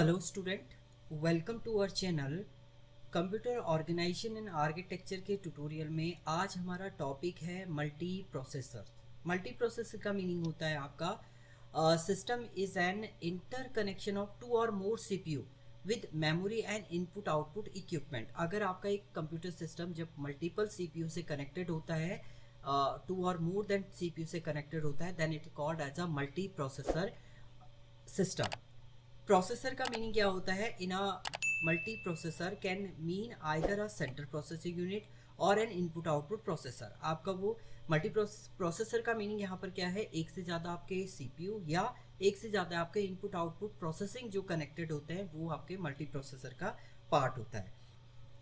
Hello student, welcome to our channel. Computer organization and architecture के tutorial में आज हमारा टॉपिक है मल्टी प्रोसेसर। मल्टी प्रोसेसर का मीनिंग होता है आपका system is an interconnection of two or more CPU with memory and input output equipment. अगर आपका एक कंप्यूटर सिस्टम जब मल्टीपल सीपीयू से कनेक्टेड होता है, two or more then CPU से कनेक्टेड होता है, then it called as a multi processor system. Processor का मीनिंग क्या होता है? In a multi processor can mean either a central processing unit or an input output processor. आपका वो multi processor का मीनिंग यहाँ पर क्या है? एक से ज़्यादा आपके सीपीयू या एक से ज़्यादा आपके इनपुट आउटपुट प्रोसेसिंग जो कनेक्टेड होते हैं वो आपके मल्टी प्रोसेसर का पार्ट होता है।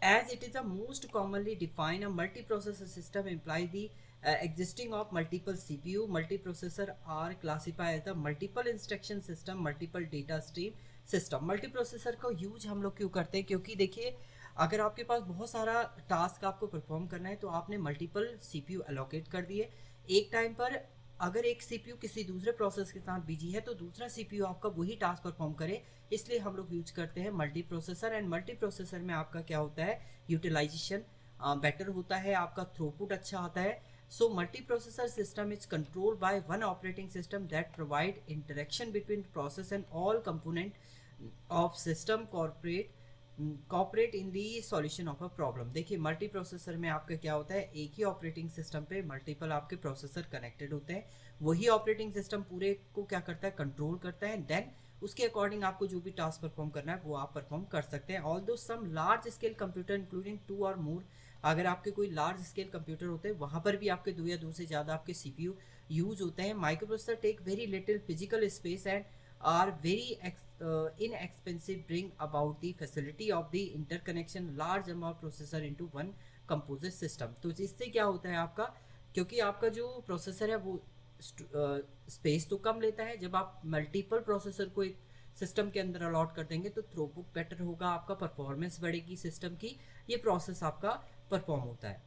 As it is the most commonly defined, a multiprocessor system imply the existing of multiple CPU. Multiprocessor are classified as the multiple instruction system, multiple data stream system. Multiprocessor का use हम लोग क्यों करते हैं? क्योंकि देखिए, अगर आपके पास बहुत सारा टास्क आपको परफॉर्म करना है तो आपने मल्टीपल सीपीयू एलोकेट कर दिए एक टाइम पर। अगर एक सीपीयू किसी दूसरे प्रोसेस के साथ बिजी है तो दूसरा सीपीयू आपका वही टास्क परफॉर्म करे, इसलिए हम लोग यूज करते हैं multi processor. And multi processor में आपका क्या होता है? यूटिलाइजेशन बेटर होता है, आपका थ्रूपुट अच्छा आता है। So multi processor system is controlled by one operating system that provide interaction between process and all component of system cooperate in the solution of a problem. देखिए, मल्टी प्रोसेसर में आपका क्या होता है? एक ही ऑपरेटिंग सिस्टम पे multiple आपके प्रोसेसर कनेक्टेड होते हैं। वही ऑपरेटिंग सिस्टम पूरे को क्या करता है? कंट्रोल करता है। देन उसके अकॉर्डिंग आपको जो भी टास्क परफॉर्म करना है वो आप परफॉर्म कर सकते हैं। Although some large scale computer including two or more, अगर आपके कोई लार्ज स्केल कंप्यूटर होते हैं वहाँ पर भी आपके दो या दो से ज़्यादा आपके सीपीयू यूज होते हैं। Micro processor take very little physical space and are very inexpensive, bring about the facility of the interconnection large number of processor into one composite system। तो इससे क्या होता है आपका? क्योंकि आपका जो प्रोसेसर है वो स्पेस तो कम लेता है। जब आप मल्टीपल प्रोसेसर को एक सिस्टम के अंदर अलॉट कर देंगे तो थ्रूपुट बेटर होगा, आपका परफॉर्मेंस बढ़ेगी सिस्टम की, ये प्रोसेस आपका परफॉर्म होता है।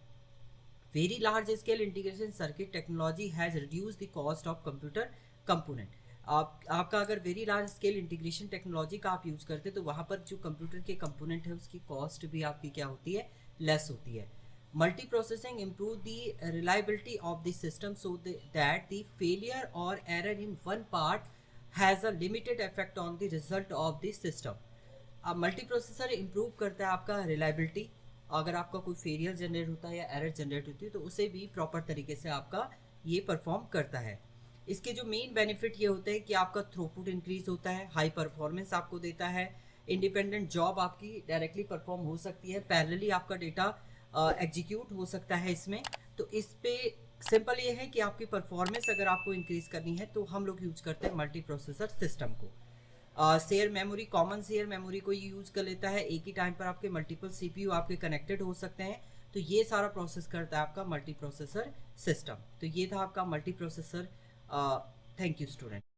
Very large scale integration circuit technology has reduce the cost of computer component. आपका अगर very large scale integration technology का आप यूज करते हैं तो वहाँ पर जो कंप्यूटर के कंपोनेंट है उसकी कॉस्ट भी आपकी क्या होती है? लेस होती है। Multi processing improve the reliability of the system so that the failure or error in one part has a limited effect on the result of the system. अब मल्टी प्रोसेसर इम्प्रूव करता है आपका reliability. अगर आपका कोई failure generate होता है या एरर जनरेट होती है तो उसे भी प्रॉपर तरीके से आपका ये परफॉर्म करता है। इसके जो मेन बेनिफिट ये होते हैं कि आपका थ्रूपुट इंक्रीज होता है, हाई परफॉर्मेंस आपको देता है, इंडिपेंडेंट जॉब आपकी डायरेक्टली परफॉर्म हो सकती है, पैरेलली आपका डेटा एग्जीक्यूट हो सकता है इसमें। तो इस पे सिंपल ये है कि आपकी परफॉर्मेंस अगर आपको इंक्रीज करनी है तो हम लोग यूज करते हैं मल्टी प्रोसेसर सिस्टम को। Share memory, common share memory को यूज कर लेता है। एक ही टाइम पर आपके मल्टीपल सीपीयू आपके कनेक्टेड हो सकते हैं, तो ये सारा प्रोसेस करता है आपका मल्टी प्रोसेसर सिस्टम। तो ये था आपका multi processor. Thank you, student.